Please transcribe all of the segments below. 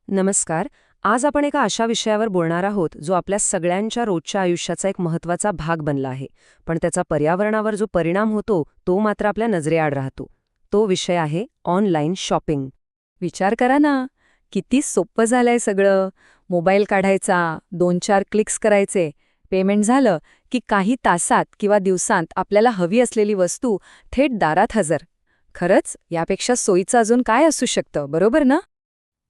नमस्कार. आज आपण एका अशा विषयावर बोलणार आहोत जो आपल्या सगळ्यांच्या रोजच्या आयुष्याचा एक महत्त्वाचा भाग बनला आहे, पण त्याचा पर्यावरणावर जो परिणाम होतो तो मात्र आपल्या नजरेआड राहतो. तो विषय आहे ऑनलाईन शॉपिंग. विचार करा ना, किती सोपं झालंय सगळं. मोबाईल काढायचा, 2-4 क्लिक्स करायचे, पेमेंट झालं की काही तासात किंवा दिवसांत आपल्याला हवी असलेली वस्तू थेट दारात हजर. खरंच यापेक्षा सोयीचं अजून काय असू शकतं, बरोबर ना?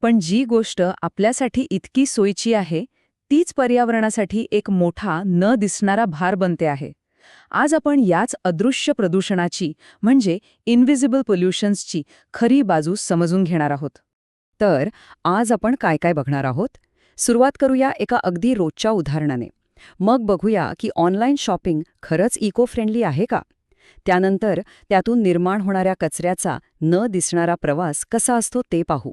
पण जी गोष्ट आपल्यासाठी इतकी सोयीची आहे, तीच पर्यावरणासाठी एक मोठा न दिसणारा भार बनते आहे. आज आपण याच अदृश्य प्रदूषणाची म्हणजे इनव्हिजिबल पोल्युशन्सची खरी बाजू समजून घेणार आहोत. तर आज आपण काय काय बघणार आहोत? सुरुवात करूया एका अगदी रोजच्या उदाहरणाने. मग बघूया की ऑनलाईन शॉपिंग खरंच इको फ्रेंडली आहे का? त्यानंतर त्यातून निर्माण होणाऱ्या कचऱ्याचा न दिसणारा प्रवास कसा असतो ते पाहू.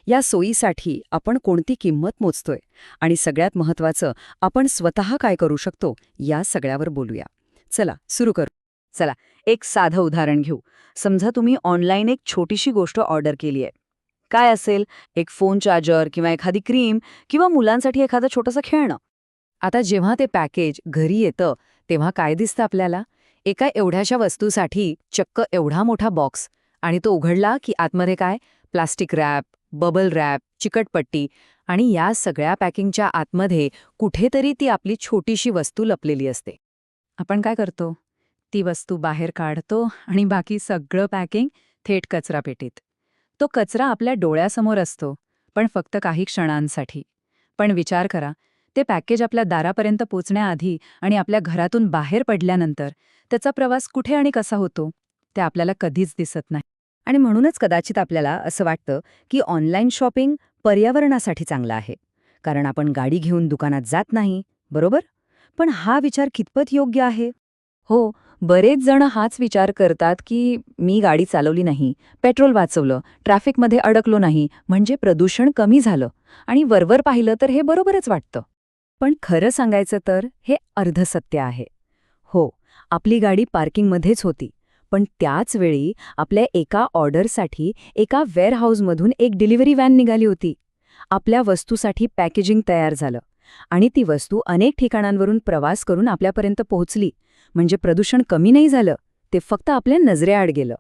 या सोयीसाठी आपण कोणती किंमत मोजतोय आणि सगळ्यात महत्त्वाचं, आपण स्वतः काय करू शकतो या सगळ्यावर बोलूया. चला सुरू करू. चला, एक साधं उदाहरण घेऊ. समजा तुम्ही ऑनलाईन एक छोटीशी गोष्ट ऑर्डर केली आहे. काय असेल? एक फोन चार्जर किंवा एखादी क्रीम किंवा मुलांसाठी एखादं छोटंसं खेळणं. आता जेव्हा ते पॅकेज घरी येतं तेव्हा काय दिसतं आपल्याला? एका एवढ्याशा वस्तूसाठी चक्क एवढा मोठा बॉक्स, आणि तो उघडला की आतमध्ये काय? प्लास्टिक रॅप, बबल रॅप, चिकटपट्टी, आणि या सगळ्या पॅकिंगच्या आतमध्ये कुठेतरी ती आपली छोटीशी वस्तू लपलेली असते. आपण काय करतो? ती वस्तू बाहेर काढतो आणि बाकी सगळं पॅकिंग थेट कचरापेटीत. तो कचरा आपल्या डोळ्यासमोर असतो, पण फक्त काही क्षणांसाठी. पण विचार करा, ते पॅकेज आपल्या दारापर्यंत पोचण्याआधी आणि आपल्या घरातून बाहेर पडल्यानंतर त्याचा प्रवास कुठे आणि कसा होतो ते आपल्याला कधीच दिसत नाही. आणि म्हणूनच कदाचित आपल्याला असं वाटतं की ऑनलाईन शॉपिंग पर्यावरणासाठी चांगलं आहे, कारण आपण गाडी घेऊन दुकानात जात नाही, बरोबर? पण हा विचार कितपत योग्य आहे? हो, बरेच जण हाच विचार करतात की मी गाडी चालवली नाही, पेट्रोल वाचवलं, ट्रॅफिकमध्ये अडकलो नाही, म्हणजे प्रदूषण कमी झालं, आणि वरवर पाहिलं तर हे बरोबरच वाटतं. पण खरं सांगायचं तर हे अर्धसत्य आहे. हो, आपली गाडी पार्किंगमध्येच होती, पण त्याच वेळी आपल्या एका ऑर्डरसाठी एका वेअरहाऊसमधून एक डिलिव्हरी व्हॅन निघाली होती. आपल्या वस्तूसाठी पॅकेजिंग तयार झालं आणि ती वस्तू अनेक ठिकाणांवरून प्रवास करून आपल्यापर्यंत पोहोचली. म्हणजे प्रदूषण कमी नाही झालं, ते फक्त आपल्या नजरेआड गेलं.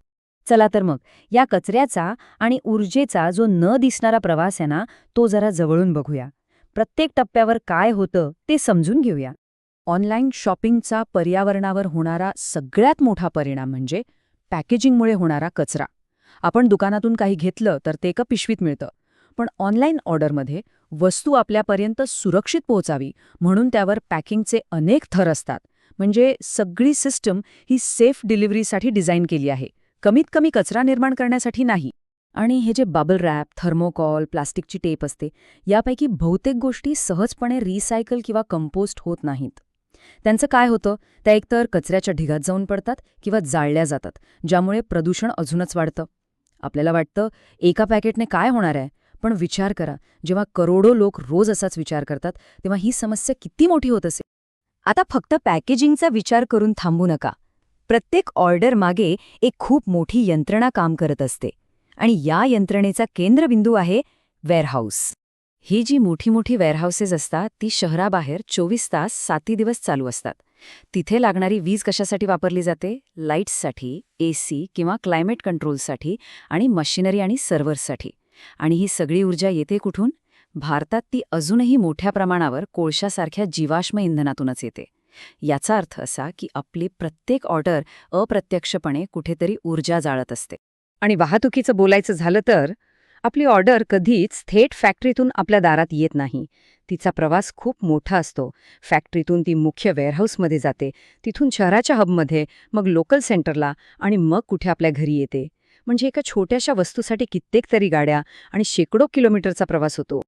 चला तर मग या कचऱ्याचा आणि ऊर्जेचा जो न दिसणारा प्रवास आहे ना, तो जरा जवळून बघूया. प्रत्येक टप्प्यावर काय होतं ते समजून घेऊया. ऑनलाईन शॉपिंगचा पर्यावरणावर होणारा सगळ्यात मोठा परिणाम म्हणजे पॅकेजिंगमुळे होणारा कचरा. आपण दुकानातून काही घेतलं तर ते एका पिशवीत मिळतं, पण ऑनलाईन ऑर्डरमध्ये वस्तू आपल्यापर्यंत सुरक्षित पोहोचावी म्हणून त्यावर पॅकिंगचे अनेक थर असतात. म्हणजे सगळी सिस्टम ही सेफ डिलिव्हरीसाठी डिझाईन केली आहे, कमीत कमी कचरा निर्माण करण्यासाठी नाही. आणि हे जे बबल रॅप, थर्मोकॉल, प्लास्टिकची टेप असते, यापैकी बहुतेक गोष्टी सहजपणे रिसायकल किंवा कंपोस्ट होत नाहीत. त्यांचं काय होतं? त्या एकतर कचऱ्याच्या ढिगात जाऊन पडतात किंवा जाळल्या जातात, ज्यामुळे प्रदूषण अजूनच वाढतं. आपल्याला वाटतं एका पॅकेटने काय होणार आहे, पण विचार करा, जेव्हा करोडो लोक रोज असाच विचार करतात तेव्हा ही समस्या किती मोठी होत असेल. आता फक्त पॅकेजिंगचा विचार करून थांबू नका. प्रत्येक ऑर्डर मागे एक खूप मोठी यंत्रणा काम करत असते, आणि या यंत्रणेचा केंद्रबिंदू आहे वेअरहाऊस. ही जी मोठी मोठी वेअरहाऊसेस असतात ती शहराबाहेर 24 तास 7 दिवस चालू असतात. तिथे लागणारी वीज कशासाठी वापरली जाते? लाईट्ससाठी, AC किंवा क्लायमेट कंट्रोलसाठी, आणि मशिनरी आणि सर्व्हर्ससाठी. आणि ही सगळी ऊर्जा येते कुठून? भारतात ती अजूनही मोठ्या प्रमाणावर कोळशासारख्या जीवाश्म इंधनातूनच येते. याचा अर्थ असा की आपली प्रत्येक ऑर्डर अप्रत्यक्षपणे कुठेतरी ऊर्जा जाळत असते. आणि वाहतुकीचं बोलायचं झालं तर आपली ऑर्डर कधीच थेट फॅक्टरीतून आपल्या दारात येत नाही. तिचा प्रवास खूप मोठा असतो. फॅक्टरीतून ती मुख्य वेअरहाऊसमध्ये जाते, तिथून शहराच्या हबमध्ये, मग लोकल सेंटरला, आणि मग कुठे आपल्या घरी येते. म्हणजे एका छोट्याशा वस्तूसाठी कित्येक तरी गाड्या आणि शेकडो किलोमीटरचा प्रवास होतो.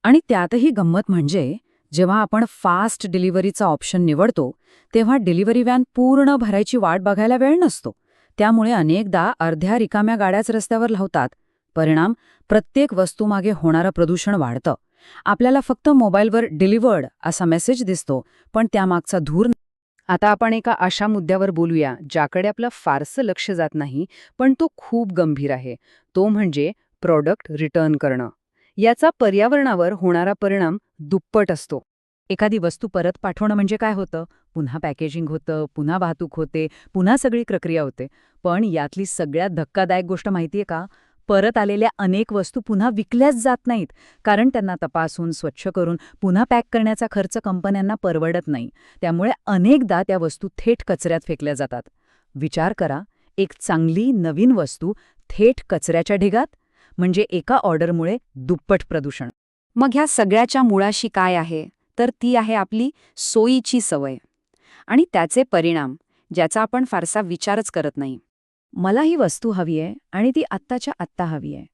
आणि त्यातही गंमत म्हणजे जेव्हा आपण फास्ट डिलिव्हरीचा ऑप्शन निवडतो तेव्हा डिलिव्हरी व्हॅन पूर्ण भरायची वाट बघायला वेळ नसतो. त्यामुळे अनेकदा अर्ध्या रिकाम्या गाड्याच रस्त्यावर लावतात. परिणाम, प्रत्येक वस्तूमागे होणारं प्रदूषण वाढतं. आपल्याला फक्त मोबाईलवर डिलिव्हर्ड असा मेसेज दिसतो, पण त्यामागचा धूर. आता आपण एका अशा मुद्द्यावर बोलूया ज्याकडे आपलं फारसं लक्ष जात नाही, पण तो खूप गंभीर आहे. तो म्हणजे प्रॉडक्ट रिटर्न करणं. याचा पर्यावरणावर होणारा परिणाम दुप्पट असतो. एखादी वस्तू परत पाठवणं म्हणजे काय होतं? पुन्हा पॅकेजिंग होतं, पुन्हा वाहतूक होते, पुन्हा सगळी प्रक्रिया होते. पण यातली सगळ्यात धक्कादायक गोष्ट माहितीये का? परत आलेल्या अनेक वस्तू पुन्हा विकल्याच जात नाहीत, कारण त्यांना तपासून, स्वच्छ करून पुन्हा पॅक करण्याचा खर्च कंपन्यांना परवडत नाही. त्यामुळे अनेकदा त्या वस्तू थेट कचऱ्यात फेकल्या जातात. विचार करा, एक चांगली नवीन वस्तू थेट कचऱ्याच्या ढिगात, म्हणजे एका ऑर्डरमुळे दुप्पट प्रदूषण. मग ह्या सगळ्याच्या मुळाशी काय आहे? तर ती आहे आपली सोयीची सवय आणि त्याचे परिणाम, ज्याचा आपण फारसा विचारच करत नाही. मला ही वस्तू हवी आहे आणि ती आत्ताच्या आत्ता हवी आहे.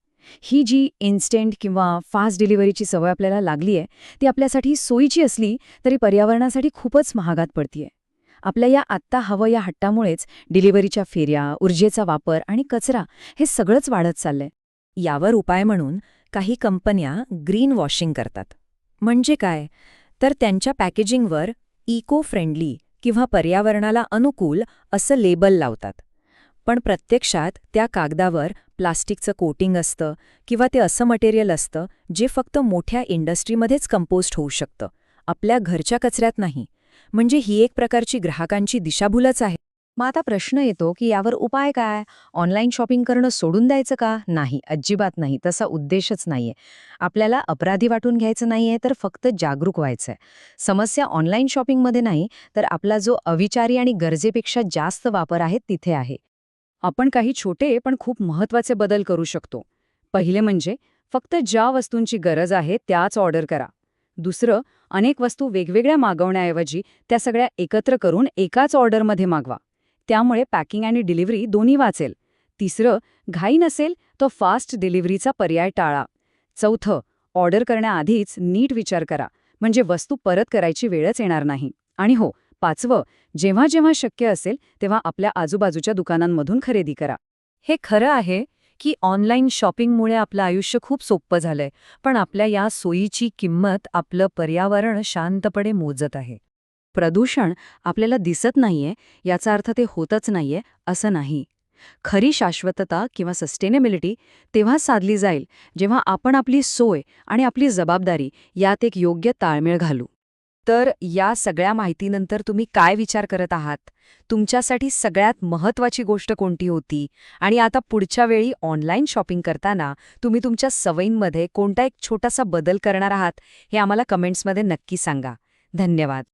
ही जी इन्स्टंट किंवा फास्ट डिलिव्हरीची सवय आपल्याला लागली आहे, ती आपल्यासाठी सोयीची असली तरी पर्यावरणासाठी खूपच महागात पडतीये. आपल्या या आत्ता हवं या हट्टामुळेच डिलिव्हरीच्या फेऱ्या, ऊर्जेचा वापर आणि कचरा हे सगळंच वाढत चाललंय. यावर उपाय म्हणून काही कंपन्या ग्रीन वॉशिंग करतात. म्हणजे काय? तर त्यांच्या पॅकेजिंगवर इको फ्रेंडली किंवा पर्यावरणाला अनुकूल असं लेबल लावतात. पण प्रत्यक्षात त्या कागदावर प्लास्टिकचं कोटिंग असतं किंवा ते असं मटेरियल असतं जे फक्त मोठ्या इंडस्ट्रीमध्येच कंपोस्ट होऊ शकतं, आपल्या घरच्या कचऱ्यात नाही. म्हणजे ही एक प्रकारची ग्राहकांची दिशाभूलच आहे. मग आता प्रश्न येतो की यावर उपाय काय? ऑनलाईन शॉपिंग करणं सोडून द्यायचं का? नाही, अजिबात नाही. तसा उद्देशच नाहीये. आपल्याला अपराधी वाटून घ्यायचं नाहीये, तर फक्त जागरूक व्हायचंय. समस्या ऑनलाईन शॉपिंगमध्ये नाही, तर आपला जो अविचारी आणि गरजेपेक्षा जास्त वापर आहे तिथे आहे. आपण काही छोटे पण खूप महत्वाचे बदल करू शकतो. पहिले म्हणजे फक्त ज्या वस्तूंची गरज आहे त्याच ऑर्डर करा. दुसरं, अनेक वस्तू वेगवेगळ्या मागवण्याऐवजी त्या सगळ्या एकत्र करून एकाच ऑर्डरमध्ये मागवा. त्यामुळे पॅकिंग आणि डिलिव्हरी दोन्ही वाचेल. तिसरं, घाई नसेल तर फास्ट डिलिव्हरीचा पर्याय टाळा. चौथं, ऑर्डर करण्याआधीच नीट विचार करा, म्हणजे वस्तू परत करायची वेळच येणार नाही. आणि हो, पाचवं, जेव्हा जेव्हा शक्य असेल तेव्हा आपल्या आजूबाजूच्या दुकानांमधून खरेदी करा. हे खरं आहे की ऑनलाईन शॉपिंगमुळे आपलं आयुष्य खूप सोपं झालंय, पण आपल्या या सोयीची किंमत आपलं पर्यावरण शांतपणे मोजत आहे. प्रदूषण आपल्याला दिसत नाहीये याचा अर्थ ते होतच नाहीये असं नाही. खरी शाश्वतता किंवा सस्टेनेबिलिटी तेव्हा साधली जाईल जेव्हा आपण आपली सोय आणि आपली जबाबदारी यात एक योग्य ताळमेळ घालू. तर या सगळ्या माहितीनंतर तुम्ही काय विचार करत आहात? तुमच्यासाठी सगळ्यात महत्त्वाची गोष्ट कोणती होती? आणि आता पुढच्या वेळी ऑनलाईन शॉपिंग करताना तुम्ही तुमच्या सवयींमध्ये कोणता एक छोटासा बदल करणार आहात हे आम्हाला कमेंट्समध्ये नक्की सांगा. धन्यवाद.